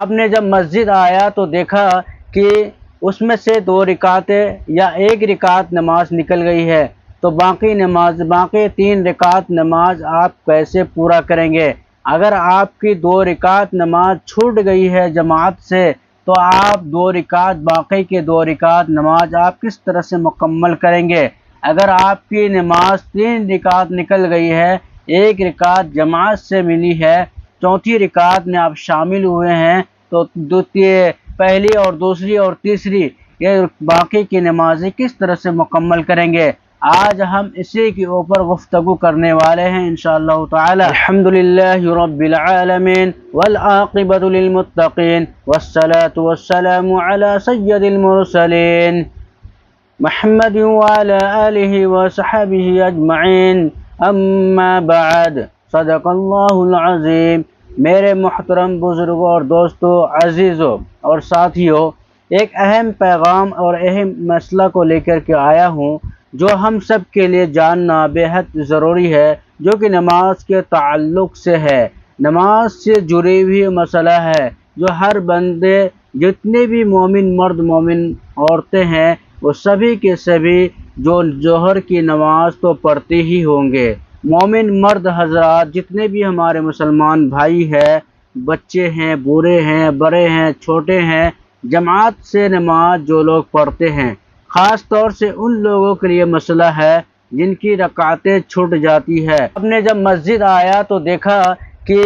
آپ نے جب مسجد آیا تو دیکھا کہ اس میں سے 2 رکعتیں یا 1 رکعت نماز نکل گئی ہے، تو باقی 3 رکعت نماز آپ کیسے پورا کریں گے؟ اگر آپ کی 2 رکعت نماز چھوٹ گئی ہے جماعت سے، تو آپ 2 رکعت باقی کے 2 رکعت نماز آپ کس طرح سے مکمل کریں گے؟ اگر آپ کی نماز 3 رکعت نکل گئی ہے، 1 رکعت جماعت سے ملی ہے، چوتھی رکعت میں آپ شامل ہوئے ہیں، تو پہلی اور دوسری اور تیسری یہ باقی کی نمازیں کس طرح سے مکمل کریں گے؟ آج ہم اسی کے اوپر گفتگو کرنے والے ہیں انشاءاللہ تعالی۔ الحمدللہ رب العالمین والعاقبۃ للمتقین والصلاة والسلام علی سید المرسلین محمد وعلى آلہ وصحبہ اجمعین، اما بعد، صدق اللہ العظیم۔ میرے محترم بزرگوں اور دوستوں، عزیزوں اور ساتھیوں، ایک اہم پیغام اور اہم مسئلہ کو لے کر کے آیا ہوں جو ہم سب کے لیے جاننا بے حد ضروری ہے، جو کہ نماز کے تعلق سے ہے، نماز سے جڑی ہوئی مسئلہ ہے، جو ہر بندے، جتنے بھی مومن مرد مومن عورتیں ہیں، وہ سبھی کے سبھی جو ظہر کی نماز تو پڑھتے ہی ہوں گے۔ مومن مرد حضرات جتنے بھی ہمارے مسلمان بھائی ہیں، بچے ہیں، بوڑھے ہیں، بڑے ہیں، چھوٹے ہیں، جماعت سے نماز جو لوگ پڑھتے ہیں، خاص طور سے ان لوگوں کے لیے مسئلہ ہے جن کی رکعتیں چھوٹ جاتی ہے۔ آپ نے جب مسجد آیا تو دیکھا کہ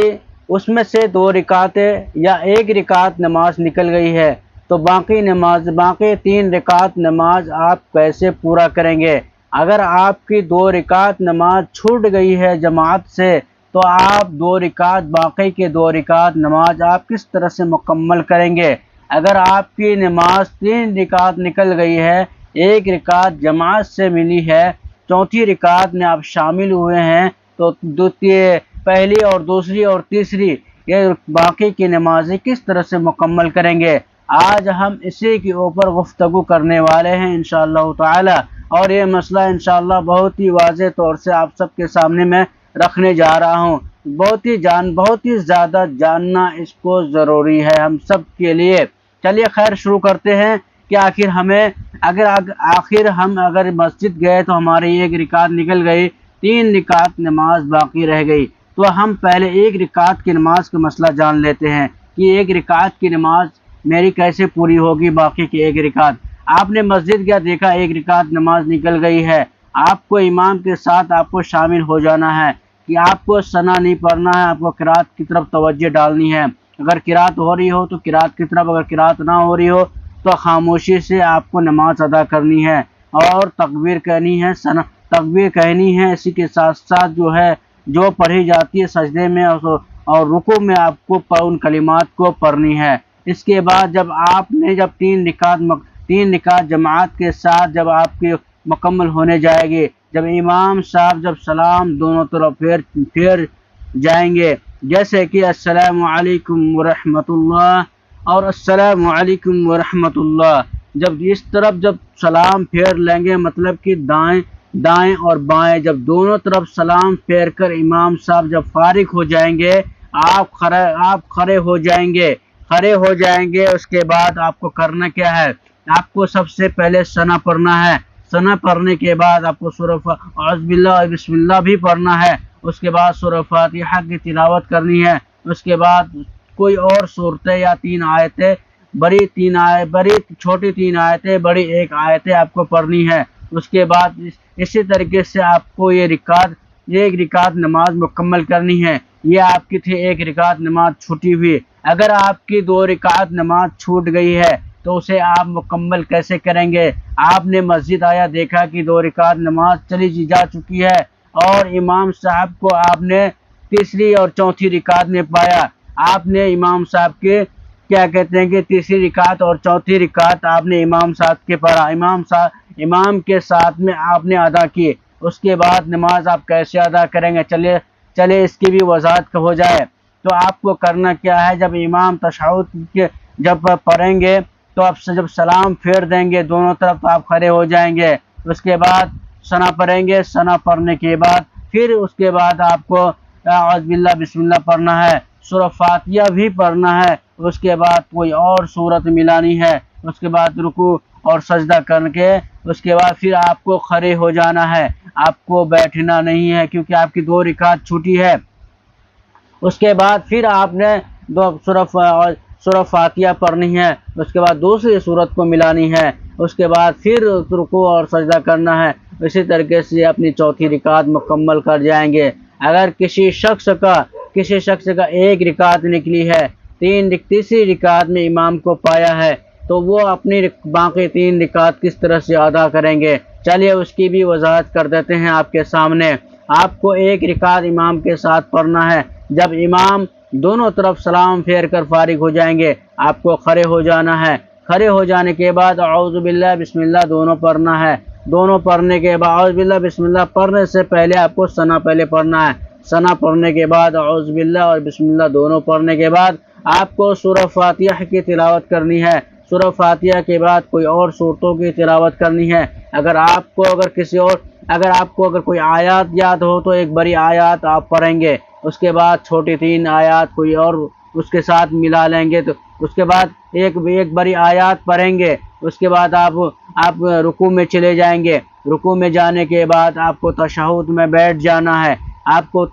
اس میں سے 2 رکعتیں یا 1 رکعت نماز نکل گئی ہے، تو باقی 3 رکعت نماز آپ کیسے پورا کریں گے؟ اگر آپ کی 2 رکعت نماز چھوٹ گئی ہے جماعت سے، تو آپ 2 رکعت باقی کے 2 رکعت نماز آپ کس طرح سے مکمل کریں گے؟ اگر آپ کی نماز 3 رکعت نکل گئی ہے، 1 رکعت جماعت سے ملی ہے، چوتھی رکعت میں آپ شامل ہوئے ہیں، تو پہلی اور دوسری اور تیسری یہ باقی کی نمازیں کس طرح سے مکمل کریں گے؟ آج ہم اسی کے اوپر گفتگو کرنے والے ہیں انشاءاللہ تعالی، اور یہ مسئلہ انشاءاللہ بہت ہی واضح طور سے آپ سب کے سامنے میں رکھنے جا رہا ہوں۔ بہت ہی زیادہ جاننا اس کو ضروری ہے ہم سب کے لیے۔ چلیے خیر شروع کرتے ہیں کہ آخر ہم اگر مسجد گئے تو ہماری 1 رکعت نکل گئی، 3 رکعت نماز باقی رہ گئی، تو ہم پہلے 1 رکعت کی نماز کا مسئلہ جان لیتے ہیں کہ 1 رکعت کی نماز میری کیسے پوری ہوگی باقی کی 1 رکعت۔ آپ نے مسجد گیا، دیکھا 1 رکعت نماز نکل گئی ہے، آپ کو امام کے ساتھ آپ کو شامل ہو جانا ہے کہ آپ کو ثنا نہیں پڑھنا ہے، آپ کو قرات کی طرف توجہ ڈالنی ہے۔ اگر قرات ہو رہی ہو تو قرات کی طرف، اگر قرات نہ ہو رہی ہو تو خاموشی سے آپ کو نماز ادا کرنی ہے اور تکبیر کہنی ہے، اسی کے ساتھ ساتھ جو پڑھی جاتی ہے سجدے میں اور رکوع میں آپ کو ان کلمات کو پڑھنی ہے۔ اس کے بعد جب آپ نے 3 رکعت جماعت کے ساتھ جب آپ کی مکمل ہونے جائے گی، جب امام صاحب جب سلام دونوں طرف پھیر جائیں گے، جیسے کہ السلام علیکم ورحمۃ اللہ اور السلام علیکم ورحمۃ اللہ، جب اس طرف جب سلام پھیر لیں گے، مطلب کہ دائیں اور بائیں جب دونوں طرف سلام پھیر کر امام صاحب جب فارغ ہو جائیں گے، آپ کھڑے ہو جائیں گے۔ اس کے بعد آپ کو کرنا کیا ہے؟ آپ کو سب سے پہلے ثنا پڑھنا ہے۔ ثنا پڑھنے کے بعد آپ کو سورہ اعوذ باللہ بسم اللہ بھی پڑھنا ہے۔ اس کے بعد سورہ فاتحہ کی تلاوت کرنی ہے۔ اس کے بعد کوئی اور صورتیں یا 3 آیتیں، چھوٹی 3 آیتیں، بڑی 1 آیتیں آپ کو پڑھنی ہے۔ اس کے بعد اسی طریقے سے آپ کو یہ 1 رکعت نماز مکمل کرنی ہے۔ یہ آپ کی تھی 1 رکعت نماز چھوٹی ہوئی۔ اگر آپ کی 2 رکعت نماز چھوٹ گئی ہے تو اسے آپ مکمل کیسے کریں گے؟ آپ نے مسجد آیا، دیکھا کہ 2 رکعت نماز چلی جا چکی ہے اور امام صاحب کو آپ نے تیسری اور چوتھی رکعت میں پایا۔ آپ نے امام صاحب کے کیا کہتے ہیں کہ تیسری رکعت اور چوتھی رکعت آپ نے امام صاحب کے پڑھا، امام کے ساتھ میں آپ نے ادا کی۔ اس کے بعد نماز آپ کیسے ادا کریں گے؟ چلے اس کی بھی وضاحت ہو جائے۔ تو آپ کو کرنا کیا ہے؟ جب امام تشہد جب پڑھیں گے تو آپ جب سلام پھیر دیں گے دونوں طرف تو آپ کھڑے ہو جائیں گے۔ اس کے بعد ثنا پڑھیں گے۔ ثنا پڑھنے کے بعد پھر اس کے بعد آپ کو اعوذ باللہ بسم اللہ پڑھنا ہے، سورہ فاتحہ بھی پڑھنا ہے۔ اس کے بعد کوئی اور صورت ملانی ہے، اس کے بعد رکوع اور سجدہ کر کے اس کے بعد پھر آپ کو کھڑے ہو جانا ہے، آپ کو بیٹھنا نہیں ہے کیونکہ آپ کی 2 رکعت چھوٹی ہے۔ اس کے بعد پھر آپ نے سورہ فاتحہ پڑھنی ہے، اس کے بعد دوسری صورت کو ملانی ہے، اس کے بعد پھر رکوع اور سجدہ کرنا ہے۔ اسی طریقے سے اپنی چوتھی رکعت مکمل کر جائیں گے۔ اگر کسی شخص کا 1 رکعت نکلی ہے، تیسری رکعت میں امام کو پایا ہے، تو وہ اپنی باقی 3 رکعت کس طرح سے ادا کریں گے، چلیے اس کی بھی وضاحت کر دیتے ہیں آپ کے سامنے۔ آپ کو 1 رکعت امام کے ساتھ پڑھنا ہے۔ جب امام دونوں طرف سلام پھیر کر فارغ ہو جائیں گے، آپ کو کھڑے ہو جانا ہے۔ کھڑے ہو جانے کے بعد اعوذ باللہ بسم اللہ دونوں پڑھنا ہے۔ دونوں پڑھنے کے بعد اعوذ باللہ بسم اللہ پڑھنے سے پہلے آپ کو ثنا پہلے پڑھنا ہے۔ ثنا پڑھنے کے بعد اعوذ باللہ اور بسم اللہ دونوں پڑھنے کے بعد آپ کو سورہ فاتحہ کی تلاوت کرنی ہے۔ سورہ فاتحہ کے بعد کوئی اور صورتوں کی تلاوت کرنی ہے۔ اگر آپ کو کوئی آیات یاد ہو تو ایک بڑی آیات آپ پڑھیں گے، اس کے بعد چھوٹی 3 آیات کوئی اور اس کے ساتھ ملا لیں گے، تو اس کے بعد ایک بڑی آیات پڑھیں گے۔ اس کے بعد آپ رکوع میں چلے جائیں گے۔ رکوع میں جانے کے بعد آپ کو تشہد میں بیٹھ جانا ہے۔ آپ کو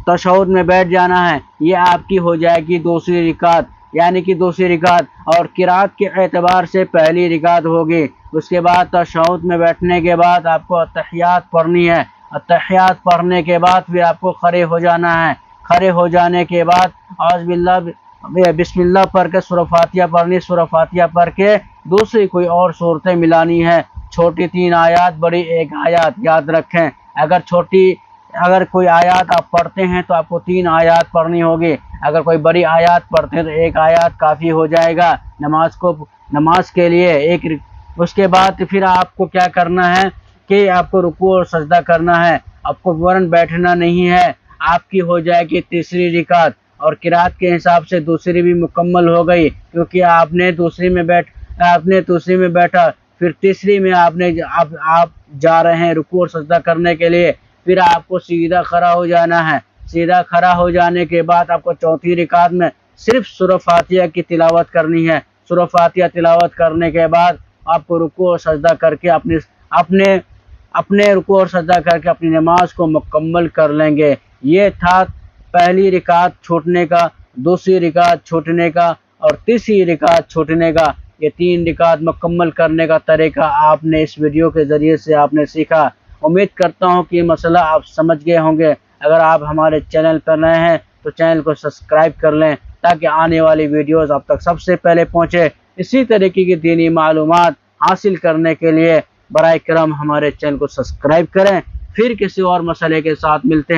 تشہد میں بیٹھ جانا ہے۔ یہ آپ کی ہو جائے گی دوسری رکعت، یعنی کہ دوسری رکعت، اور قرات کے اعتبار سے پہلی رکعت ہوگی۔ اس کے بعد تشہد میں بیٹھنے کے بعد آپ کو اتحیات پڑھنی ہے۔ اتحیات پڑھنے کے بعد پھر آپ کو کھڑے ہو جانا ہے۔ کھڑے ہو جانے کے بعد اعوذ باللہ بسم اللہ پڑھ کے سورہ فاتحہ پڑھنی، سورہ فاتحہ پڑھ کے دوسری کوئی اور صورتیں ملانی ہے۔ چھوٹی 3 آیات، بڑی 1 آیات، یاد رکھیں۔ اگر کوئی آیات آپ پڑھتے ہیں تو آپ کو 3 آیات پڑھنی ہوگی۔ اگر کوئی بڑی آیات پڑھتے ہیں تو 1 آیات کافی ہو جائے گا نماز کے لیے۔ اس کے بعد پھر آپ کو کیا کرنا ہے کہ آپ کو رکوع اور سجدہ کرنا ہے، آپ کو فوراً بیٹھنا نہیں ہے۔ آپ کی ہو جائے گی تیسری رکعت، اور قرات کے حساب سے دوسری بھی مکمل ہو گئی، کیونکہ آپ نے دوسری میں بیٹھا، پھر تیسری میں آپ جا رہے ہیں رکوع اور سجدہ کرنے کے لیے، پھر آپ کو سیدھا کھڑا ہو جانا ہے۔ سیدھا کھڑا ہو جانے کے بعد آپ کو چوتھی رکعت میں صرف سورہ فاتحہ کی تلاوت کرنی ہے۔ سورہ فاتحہ تلاوت کرنے کے بعد آپ کو رکوع اور سجدہ کر کے اپنے رکوع اور سجدہ کر کے اپنی نماز کو مکمل کر لیں گے۔ یہ تھا پہلی رکعت چھوٹنے کا، دوسری رکعت چھوٹنے کا اور تیسری رکعت چھوٹنے کا۔ یہ 3 رکعت مکمل کرنے کا طریقہ آپ نے اس ویڈیو کے ذریعے سے آپ نے سیکھا۔ امید کرتا ہوں کہ یہ مسئلہ آپ سمجھ گئے ہوں گے۔ اگر آپ ہمارے چینل پر نئے ہیں تو چینل کو سبسکرائب کر لیں تاکہ آنے والی ویڈیوز آپ تک سب سے پہلے پہنچے۔ اسی طریقے کی دینی معلومات حاصل کرنے کے لیے براہ کرم ہمارے چینل کو سبسکرائب کریں۔ پھر کسی اور مسئلے کے ساتھ ملتے ہیں۔